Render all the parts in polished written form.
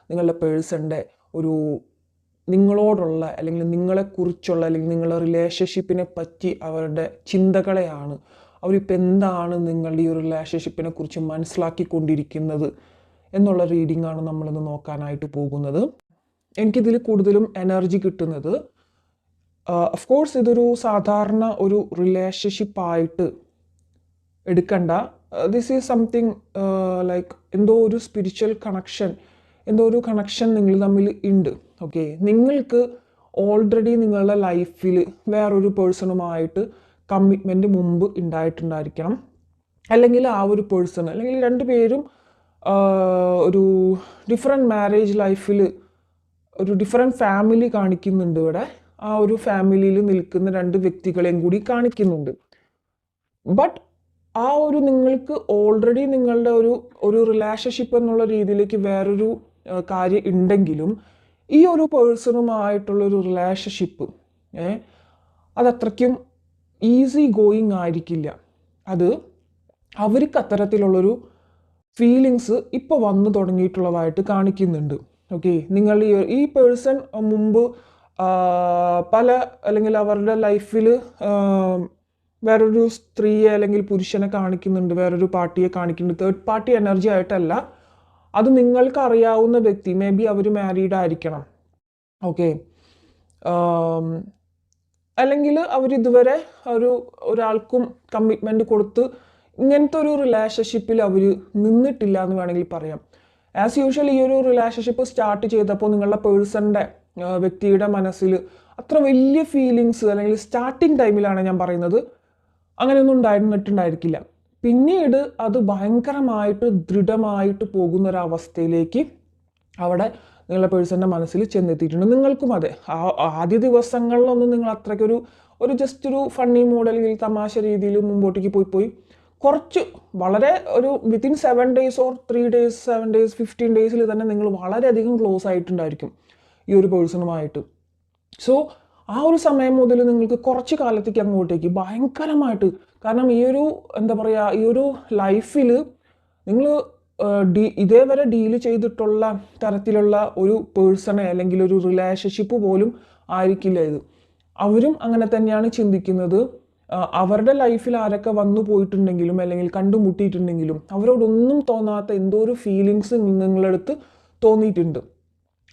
നിങ്ങളുടെ പേഴ്സൻ്റെ ഒരു നിങ്ങളോടുള്ള അല്ലെങ്കിൽ നിങ്ങളെക്കുറിച്ചുള്ള അല്ലെങ്കിൽ നിങ്ങളുടെ റിലേഷൻഷിപ്പിനെ പറ്റി അവരുടെ ചിന്തകളെയാണ്. അവരിപ്പോൾ എന്താണ് നിങ്ങളുടെ ഈ ഒരു റിലേഷൻഷിപ്പിനെ കുറിച്ച് മനസ്സിലാക്കിക്കൊണ്ടിരിക്കുന്നത് എന്നുള്ള റീഡിങ്ങാണ് നമ്മളിന്ന് നോക്കാനായിട്ട് പോകുന്നത്. എനിക്കിതിൽ കൂടുതലും എനർജി കിട്ടുന്നത്, ഓഫ് കോഴ്സ് ഇതൊരു സാധാരണ ഒരു റിലേഷൻഷിപ്പായിട്ട് എടുക്കണ്ട. ദിസ് ഈസ് സംതിങ് ലൈക്ക് എന്തോ ഒരു സ്പിരിച്വൽ കണക്ഷൻ, എന്തോ ഒരു കണക്ഷൻ നിങ്ങൾ തമ്മിൽ ഉണ്ട്. ഓക്കെ, നിങ്ങൾക്ക് ഓൾറെഡി നിങ്ങളുടെ ലൈഫിൽ വേറൊരു പേഴ്സണുമായിട്ട് കമ്മിറ്റ്മെൻറ്റ് മുമ്പ് ഉണ്ടായിട്ടുണ്ടായിരിക്കണം. അല്ലെങ്കിൽ ആ ഒരു പേഴ്സൺ അല്ലെങ്കിൽ രണ്ടുപേരും ഒരു ഡിഫറെൻറ്റ് മാരേജ് ലൈഫിൽ ഒരു ഡിഫറെൻറ്റ് ഫാമിലി കാണിക്കുന്നുണ്ട്. ഇവിടെ ആ ഒരു ഫാമിലിയിൽ നിൽക്കുന്ന രണ്ട് വ്യക്തികളെയും കൂടി കാണിക്കുന്നുണ്ട്. ബട്ട് ആ ഒരു നിങ്ങൾക്ക് ഓൾറെഡി നിങ്ങളുടെ ഒരു റിലേഷൻഷിപ്പ് എന്നുള്ള രീതിയിലേക്ക് വേറൊരു കാര്യം ഉണ്ടെങ്കിലും ഈ ഒരു പേഴ്സണുമായിട്ടുള്ളൊരു റിലേഷൻഷിപ്പ് അതത്രയ്ക്കും ഈസി ഗോയിങ് ആയിരിക്കില്ല. അത് അവർക്ക് അത്തരത്തിലുള്ളൊരു ഫീലിങ്സ് ഇപ്പോൾ വന്നു തുടങ്ങിയിട്ടുള്ളതായിട്ട് കാണിക്കുന്നുണ്ട്. ഓക്കെ, നിങ്ങൾ ഈ പേഴ്സൺ മുമ്പ് പല അല്ലെങ്കിൽ അവരുടെ ലൈഫിൽ വേറൊരു സ്ത്രീയെ അല്ലെങ്കിൽ പുരുഷനെ കാണിക്കുന്നുണ്ട്, വേറൊരു പാർട്ടിയെ കാണിക്കുന്നുണ്ട്. തേർഡ് പാർട്ടി എനർജി ആയിട്ടല്ല, അത് നിങ്ങൾക്ക് അറിയാവുന്ന വ്യക്തി, മേ ബി അവർ മാരീഡ് ആയിരിക്കണം. ഓക്കെ, അല്ലെങ്കിൽ അവരിതുവരെ ഒരാൾക്കും കമ്മിറ്റ്മെൻറ്റ് കൊടുത്ത് ഇങ്ങനത്തെ ഒരു റിലേഷൻഷിപ്പിൽ അവർ നിന്നിട്ടില്ല എന്ന് വേണമെങ്കിൽ പറയാം. ആസ് യൂഷ്വൽ ഈ ഒരു റിലേഷൻഷിപ്പ് സ്റ്റാർട്ട് ചെയ്തപ്പോൾ നിങ്ങളുടെ പേഴ്സൻ്റെ വ്യക്തിയുടെ മനസ്സിൽ അത്ര വലിയ ഫീലിങ്സ് അല്ലെങ്കിൽ സ്റ്റാർട്ടിങ് ടൈമിലാണ് ഞാൻ പറയുന്നത്, അങ്ങനെയൊന്നും ഉണ്ടായിരുന്നിട്ടുണ്ടായിരിക്കില്ല. പിന്നീട് അത് ഭയങ്കരമായിട്ട് ദൃഢമായിട്ട് പോകുന്നൊരവസ്ഥയിലേക്ക് അവിടെ നിങ്ങളുടെ പേഴ്സൻ്റെ മനസ്സിൽ ചെന്നെത്തിയിട്ടുണ്ട്. നിങ്ങൾക്കും അതെ, ആദ്യ ദിവസങ്ങളിലൊന്നും നിങ്ങൾ അത്രയ്ക്കൊരു ജസ്റ്റ് ഒരു ഫണ്ണി മോഡ് അല്ലെങ്കിൽ തമാശ രീതിയിൽ മുമ്പോട്ടേക്ക് പോയി കുറച്ച് വളരെ ഒരു within 7 days or 3 days 7 days 15 days തന്നെ നിങ്ങൾ വളരെയധികം ക്ലോസ് ആയിട്ടുണ്ടായിരിക്കും ഈ ഒരു പേഴ്സണുമായിട്ട്. സോ ആ ഒരു സമയം മുതൽ നിങ്ങൾക്ക് കുറച്ച് കാലത്തേക്ക് അങ്ങോട്ടേക്ക് ഭയങ്കരമായിട്ട്, കാരണം ഈ ഒരു എന്താ പറയുക, ഈ ഒരു ലൈഫിൽ നിങ്ങൾ ഇതേവരെ ഡീൽ ചെയ്തിട്ടുള്ള തരത്തിലുള്ള ഒരു പേഴ്സണെ അല്ലെങ്കിൽ ഒരു റിലേഷൻഷിപ്പ് പോലും ആയിരിക്കില്ല ഇത്. അവരും അങ്ങനെ തന്നെയാണ് ചിന്തിക്കുന്നത്. അവരുടെ ലൈഫിൽ ആരൊക്കെ വന്നു പോയിട്ടുണ്ടെങ്കിലും അല്ലെങ്കിൽ കണ്ടുമുട്ടിയിട്ടുണ്ടെങ്കിലും അവരോടൊന്നും തോന്നാത്ത എന്തോ ഒരു ഫീലിങ്സ് നിങ്ങളടുത്ത് തോന്നിയിട്ടുണ്ട്.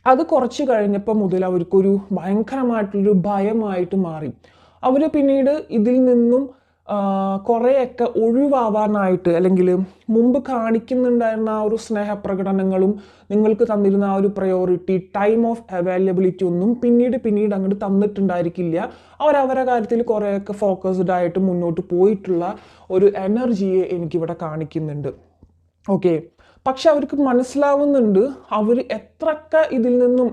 അത് കുറച്ച് കഴിഞ്ഞപ്പോൾ മുതൽ അവർക്കൊരു ഭയങ്കരമായിട്ടുള്ളൊരു ഭയമായിട്ട് മാറി. അവർ പിന്നീട് ഇതിൽ നിന്നും കുറേയൊക്കെ ഒഴിവാവാനായിട്ട് അല്ലെങ്കിൽ മുമ്പ് കാണിക്കുന്നുണ്ടായിരുന്ന ആ ഒരു സ്നേഹപ്രകടനങ്ങളും നിങ്ങൾക്ക് തന്നിരുന്ന ആ ഒരു പ്രയോറിറ്റി, ടൈം ഓഫ് അവൈലബിലിറ്റി ഒന്നും പിന്നീട് അങ്ങോട്ട് തന്നിട്ടുണ്ടായിരിക്കില്ല. അവരവരുടെ കാര്യത്തിൽ കുറേയൊക്കെ ഫോക്കസ്ഡ് ആയിട്ട് മുന്നോട്ട് പോയിട്ടുള്ള ഒരു എനർജിയെ എനിക്കിവിടെ കാണിക്കുന്നുണ്ട്. ഓക്കെ, പക്ഷെ അവർക്ക് മനസ്സിലാവുന്നുണ്ട് അവർ എത്രയൊക്കെ ഇതിൽ നിന്നും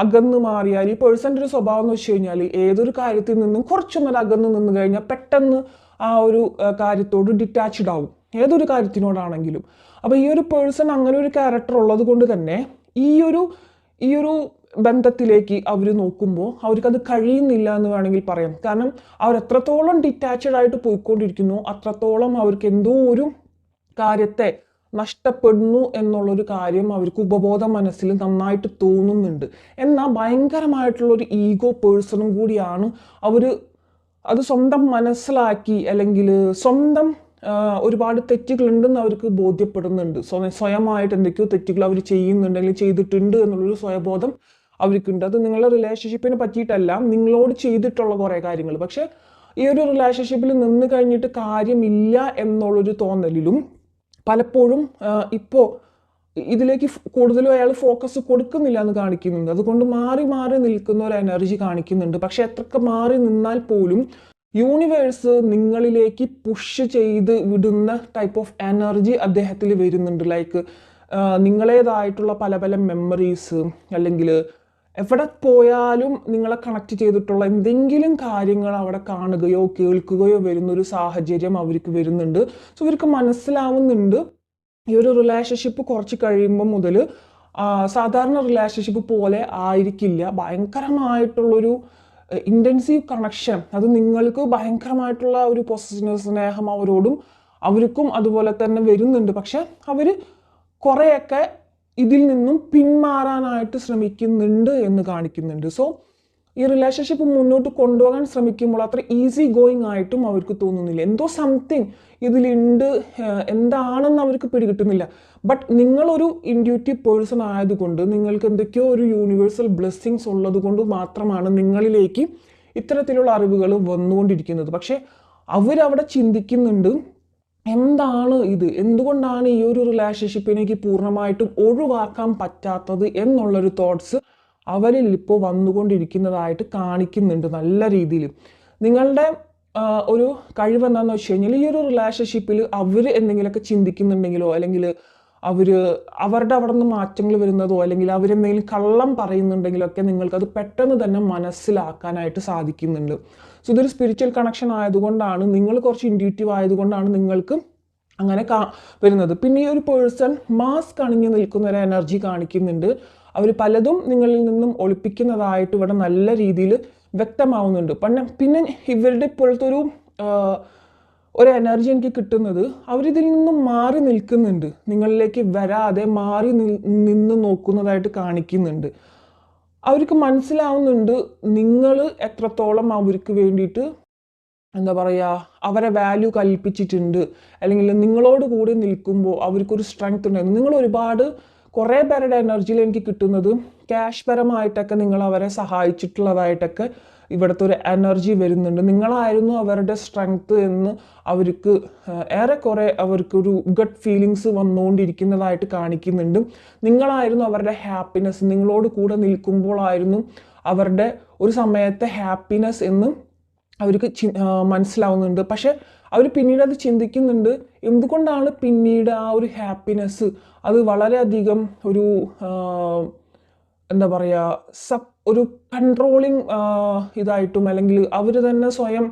അകന്ന് മാറിയാൽ, ഈ പേഴ്സൻ്റെ ഒരു സ്വഭാവം എന്ന് വെച്ച് കഴിഞ്ഞാൽ ഏതൊരു കാര്യത്തിൽ നിന്നും കുറച്ചൊന്നും അകന്ന് നിന്ന് കഴിഞ്ഞാൽ പെട്ടെന്ന് ആ ഒരു കാര്യത്തോട് ഡിറ്റാച്ച്ഡ് ആവും, ഏതൊരു കാര്യത്തിനോടാണെങ്കിലും. അപ്പോൾ ഈ ഒരു പേഴ്സൺ അങ്ങനെ ഒരു ക്യാരക്ടർ ഉള്ളത് കൊണ്ട് തന്നെ ഈ ഒരു ബന്ധത്തിലേക്ക് അവർ നോക്കുമ്പോൾ അവർക്കത് കഴിയുന്നില്ല എന്ന് വേണമെങ്കിൽ പറയാം. കാരണം അവർ എത്രത്തോളം ഡിറ്റാച്ച്ഡ് ആയിട്ട് പോയിക്കൊണ്ടിരിക്കുന്നു അത്രത്തോളം അവർക്ക് എന്തോ ഒരു കാര്യത്തെ നഷ്ടപ്പെടുന്നു എന്നുള്ളൊരു കാര്യം അവർക്ക് ഉപബോധ മനസ്സിൽ നന്നായിട്ട് തോന്നുന്നുണ്ട്. എന്നാൽ ഭയങ്കരമായിട്ടുള്ളൊരു ഈഗോ പേഴ്സണും കൂടിയാണ് അവർ. അത് സ്വന്തം മനസ്സിലാക്കി അല്ലെങ്കിൽ സ്വന്തം ഒരുപാട് തെറ്റുകളുണ്ടെന്ന് അവർക്ക് ബോധ്യപ്പെടുന്നുണ്ട്. സ്വയമായിട്ട് എന്തൊക്കെയോ തെറ്റുകൾ അവർ ചെയ്യുന്നുണ്ട് അല്ലെങ്കിൽ ചെയ്തിട്ടുണ്ട് എന്നുള്ളൊരു സ്വയബോധം അവർക്കുണ്ട്. അത് നിങ്ങളുടെ റിലേഷൻഷിപ്പിനെ പറ്റിയിട്ടല്ല, നിങ്ങളോട് ചെയ്തിട്ടുള്ള കുറേ കാര്യങ്ങൾ. പക്ഷെ ഈ ഒരു റിലേഷൻഷിപ്പിൽ നിന്ന് കഴിഞ്ഞിട്ട് കാര്യമില്ല എന്നുള്ളൊരു തോന്നലിലും പലപ്പോഴും ഇപ്പോൾ ഇതിലേക്ക് കൂടുതലും അയാൾ ഫോക്കസ് കൊടുക്കുന്നില്ല എന്ന് കാണിക്കുന്നുണ്ട്. അതുകൊണ്ട് മാറി നിൽക്കുന്ന ഒരു എനർജി കാണിക്കുന്നുണ്ട്. പക്ഷെ എത്രയൊക്കെ മാറി നിന്നാൽ പോലും യൂണിവേഴ്സ് നിങ്ങളിലേക്ക് പുഷ് ചെയ്ത് വിടുന്ന ടൈപ്പ് ഓഫ് എനർജി അദ്ദേഹത്തിൽ വരുന്നുണ്ട്. ലൈക്ക് നിങ്ങളേതായിട്ടുള്ള പല മെമ്മറീസ് അല്ലെങ്കിൽ എവിടെ പോയാലും നിങ്ങളെ കണക്ട് ചെയ്തിട്ടുള്ള എന്തെങ്കിലും കാര്യങ്ങൾ അവിടെ കാണുകയോ കേൾക്കുകയോ വരുന്നൊരു സാഹചര്യം അവർക്ക് വരുന്നുണ്ട്. സോ ഇവർക്ക് മനസ്സിലാവുന്നുണ്ട് ഈ ഒരു റിലേഷൻഷിപ്പ് കുറച്ച് കഴിയുമ്പോൾ മുതൽ സാധാരണ റിലേഷൻഷിപ്പ് പോലെ ആയിരിക്കില്ല. ഭയങ്കരമായിട്ടുള്ളൊരു ഇൻറ്റൻസീവ് കണക്ഷൻ, അത് നിങ്ങൾക്ക് ഭയങ്കരമായിട്ടുള്ള ഒരു പൊസസീവ്നെസ്, സ്നേഹം അവരോടും അവർക്കും അതുപോലെ തന്നെ വരുന്നുണ്ട്. പക്ഷെ അവർ കുറേയൊക്കെ ഇതിൽ നിന്നും പിന്മാറാനായിട്ട് ശ്രമിക്കുന്നുണ്ട് എന്ന് കാണിക്കുന്നുണ്ട്. സോ ഈ റിലേഷൻഷിപ്പ് മുന്നോട്ട് കൊണ്ടുപോകാൻ ശ്രമിക്കുമ്പോൾ അത്ര ഈസി ഗോയിങ് ആയിട്ടും അവർക്ക് തോന്നുന്നില്ല. എന്തോ സംതിങ് ഇതിലുണ്ട്, എന്താണെന്ന് അവർക്ക് പിടികിട്ടുന്നില്ല. ബട്ട് നിങ്ങളൊരു ഇൻഡ്യൂറ്റീവ് പേഴ്സൺ ആയതുകൊണ്ട്, നിങ്ങൾക്ക് എന്തൊക്കെയോ ഒരു യൂണിവേഴ്സൽ ബ്ലെസ്സിങ്സ് ഉള്ളത് കൊണ്ട് മാത്രമാണ് നിങ്ങളിലേക്ക് ഇത്തരത്തിലുള്ള അറിവുകൾ വന്നുകൊണ്ടിരിക്കുന്നത്. പക്ഷേ അവരവിടെ ചിന്തിക്കുന്നുണ്ട്, എന്താണ് ഇത്, എന്തുകൊണ്ടാണ് ഈ ഒരു റിലേഷൻഷിപ്പ് എനിക്ക് പൂർണ്ണമായിട്ടും ഒഴിവാക്കാൻ പറ്റാത്തത് എന്നുള്ളൊരു തോട്ട്സ് അവരിൽ ഇപ്പോൾ വന്നുകൊണ്ടിരിക്കുന്നതായിട്ട് കാണിക്കുന്നുണ്ട് നല്ല രീതിയിൽ. നിങ്ങളുടെ ഒരു കഴിവെന്താണെന്ന് വെച്ച് കഴിഞ്ഞാൽ, ഈ ഒരു റിലേഷൻഷിപ്പിൽ അവർ എന്തെങ്കിലുമൊക്കെ ചിന്തിക്കുന്നുണ്ടെങ്കിലോ, അല്ലെങ്കിൽ അവരുടെ അവിടെ നിന്ന് മാറ്റങ്ങൾ വരുന്നതോ, അല്ലെങ്കിൽ അവരെന്തെങ്കിലും കള്ളം പറയുന്നുണ്ടെങ്കിലോ ഒക്കെ നിങ്ങൾക്കത് പെട്ടെന്ന് തന്നെ മനസ്സിലാക്കാനായിട്ട് സാധിക്കുന്നുണ്ട്. സോ ഇതൊരു സ്പിരിച്വൽ കണക്ഷൻ ആയതുകൊണ്ടാണ്, നിങ്ങൾ കുറച്ച് ഇൻഡ്യൂറ്റീവ് ആയതുകൊണ്ടാണ് നിങ്ങൾക്ക് അങ്ങനെ വരുന്നത്. പിന്നെ ഈ ഒരു പേഴ്സൺ മാസ്ക് അണിഞ്ഞു നിൽക്കുന്ന ഒരു എനർജി കാണിക്കുന്നുണ്ട്. അവർ പലതും നിങ്ങളിൽ നിന്നും ഒളിപ്പിക്കുന്നതായിട്ട് ഇവിടെ നല്ല രീതിയിൽ വ്യക്തമാവുന്നുണ്ട്. പിന്നെ ഇവരുടെ ഇപ്പോഴത്തെ ഒരു എനർജി എനിക്ക് കിട്ടുന്നത്, അവരിതിൽ നിന്നും മാറി നിൽക്കുന്നുണ്ട്, നിങ്ങളിലേക്ക് വരാതെ മാറി നിന്ന് നോക്കുന്നതായിട്ട് കാണിക്കുന്നുണ്ട്. അവർക്ക് മനസ്സിലാവുന്നുണ്ട് നിങ്ങൾ എത്രത്തോളം അവർക്ക് വേണ്ടിയിട്ട് എന്താ പറയുക, അവരെ വാല്യൂ കൽപ്പിച്ചിട്ടുണ്ട്, അല്ലെങ്കിൽ നിങ്ങളോട് കൂടി നിൽക്കുമ്പോൾ അവർക്കൊരു സ്ട്രെങ്ത് ഉണ്ടായിരുന്നു. നിങ്ങൾ ഒരുപാട് കുറേ പേരുടെ എനർജിയിൽ എനിക്ക് കിട്ടുന്നത് ക്യാഷ് പരമായിട്ടൊക്കെ നിങ്ങൾ അവരെ സഹായിച്ചിട്ടുള്ളതായിട്ടൊക്കെ ഇവിടുത്തെ ഒരു എനർജി വരുന്നുണ്ട്. നിങ്ങളായിരുന്നു അവരുടെ സ്ട്രെങ്ത് എന്ന് അവർക്ക് ഏറെക്കുറെ അവർക്കൊരു ഗട്ട് ഫീലിങ്സ് വന്നുകൊണ്ടിരിക്കുന്നതായിട്ട് കാണിക്കുന്നുണ്ട്. നിങ്ങളായിരുന്നു അവരുടെ ഹാപ്പിനെസ്, നിങ്ങളോട് കൂടെ നിൽക്കുമ്പോഴായിരുന്നു അവരുടെ ഒരു സമയത്തെ ഹാപ്പിനെസ് എന്ന് അവർക്ക് മനസ്സിലാവുന്നുണ്ട്. പക്ഷെ അവർ പിന്നീട് അത് ചിന്തിക്കുന്നുണ്ട്, എന്തുകൊണ്ടാണ് പിന്നീട് ആ ഒരു ഹാപ്പിനെസ് അത് വളരെയധികം ഒരു എന്താ പറയുക, ഒരു കൺട്രോളിങ് ഇതായിട്ടും, അല്ലെങ്കിൽ അവർ തന്നെ സ്വയം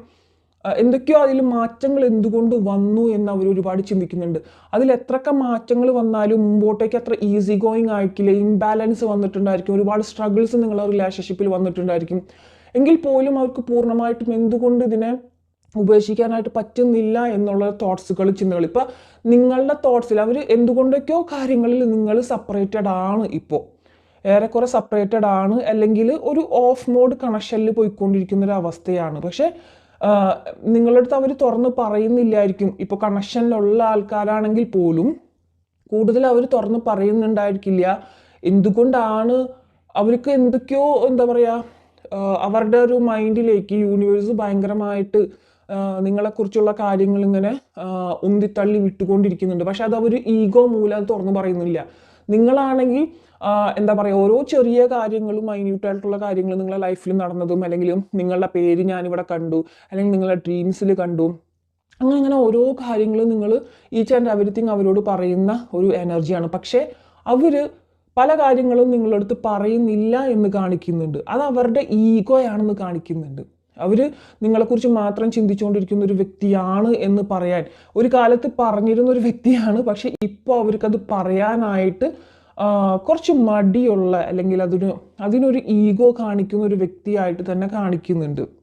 എന്തൊക്കെയോ അതിൽ മാറ്റങ്ങൾ എന്തുകൊണ്ട് വന്നു എന്ന് അവർ ഒരുപാട് ചിന്തിക്കുന്നുണ്ട്. അതിൽ എത്രയൊക്കെ മാറ്റങ്ങൾ വന്നാലും മുമ്പോട്ടേക്ക് അത്ര ഈസി ഗോയിങ് ആയിരിക്കില്ല, ഇംബാലൻസ് വന്നിട്ടുണ്ടായിരിക്കും, ഒരുപാട് സ്ട്രഗിൾസ് നിങ്ങളുടെ റിലേഷൻഷിപ്പിൽ വന്നിട്ടുണ്ടായിരിക്കും. എങ്കിൽ പോലും അവർക്ക് പൂർണ്ണമായിട്ടും എന്തുകൊണ്ട് ഇതിനെ ഉപേക്ഷിക്കാനായിട്ട് പറ്റുന്നില്ല എന്നുള്ള തോട്ട്സുകൾ, ചിന്തകൾ. ഇപ്പം നിങ്ങളുടെ തോട്ട്സിൽ അവർ എന്തുകൊണ്ടൊക്കെയോ കാര്യങ്ങളിൽ നിങ്ങൾ സെപ്പറേറ്റഡ് ആണ്, ഇപ്പോൾ ഏറെക്കുറെ സെപ്പറേറ്റഡ് ആണ്, അല്ലെങ്കിൽ ഒരു ഓഫ് മോഡ് കണക്ഷനിൽ പോയിക്കൊണ്ടിരിക്കുന്ന ഒരു അവസ്ഥയാണ്. പക്ഷേ നിങ്ങളുടെ അടുത്ത് അവർ തുറന്ന് പറയുന്നില്ലായിരിക്കും. ഇപ്പോൾ കണക്ഷനിലുള്ള ആൾക്കാരാണെങ്കിൽ പോലും കൂടുതൽ അവർ തുറന്ന് പറയുന്നുണ്ടായിരിക്കില്ല. എന്തുകൊണ്ടാണ് അവർക്ക് എന്തൊക്കെയോ എന്താ പറയുക, അവരുടെ ഒരു മൈൻഡിലേക്ക് യൂണിവേഴ്സ് ഭയങ്കരമായിട്ട് നിങ്ങളെക്കുറിച്ചുള്ള കാര്യങ്ങൾ ഇങ്ങനെ ഉന്തിത്തള്ളി വിട്ടുകൊണ്ടിരിക്കുന്നുണ്ട്. പക്ഷെ അത് അവർ ഈഗോ മൂലം അത് തുറന്നു പറയുന്നില്ല. നിങ്ങളാണെങ്കിൽ എന്താ പറയുക, ഓരോ ചെറിയ കാര്യങ്ങളും മൈന്യൂട്ടായിട്ടുള്ള കാര്യങ്ങൾ നിങ്ങളുടെ ലൈഫിൽ നടന്നതും, അല്ലെങ്കിൽ നിങ്ങളുടെ പേര് ഞാനിവിടെ കണ്ടു, അല്ലെങ്കിൽ നിങ്ങളുടെ ഡ്രീംസിൽ കണ്ടു, അങ്ങനെ ഓരോ കാര്യങ്ങളും നിങ്ങൾ ഈച്ച് ആൻഡ് എവരിത്തിങ് അവരോട് പറയുന്ന ഒരു എനർജിയാണ്. പക്ഷേ അവർ പല കാര്യങ്ങളും നിങ്ങളടുത്ത് പറയുന്നില്ല എന്ന് കാണിക്കുന്നുണ്ട്. അത് അവരുടെ ഈഗോയാണെന്ന് കാണിക്കുന്നുണ്ട്. അവർ നിങ്ങളെക്കുറിച്ച് മാത്രം ചിന്തിച്ചുകൊണ്ടിരിക്കുന്ന ഒരു വ്യക്തിയാണ് എന്ന് പറയാൻ ഒരു കാലത്ത് പറഞ്ഞിരുന്ന ഒരു വ്യക്തിയാണ്. പക്ഷെ ഇപ്പോൾ അവർക്കത് പറയാനായിട്ട് കുറച്ച് മടിയുള്ള, അല്ലെങ്കിൽ അതിനൊരു ഈഗോ കാണിക്കുന്ന ഒരു വ്യക്തിയായിട്ട് തന്നെ കാണിക്കുന്നുണ്ട്.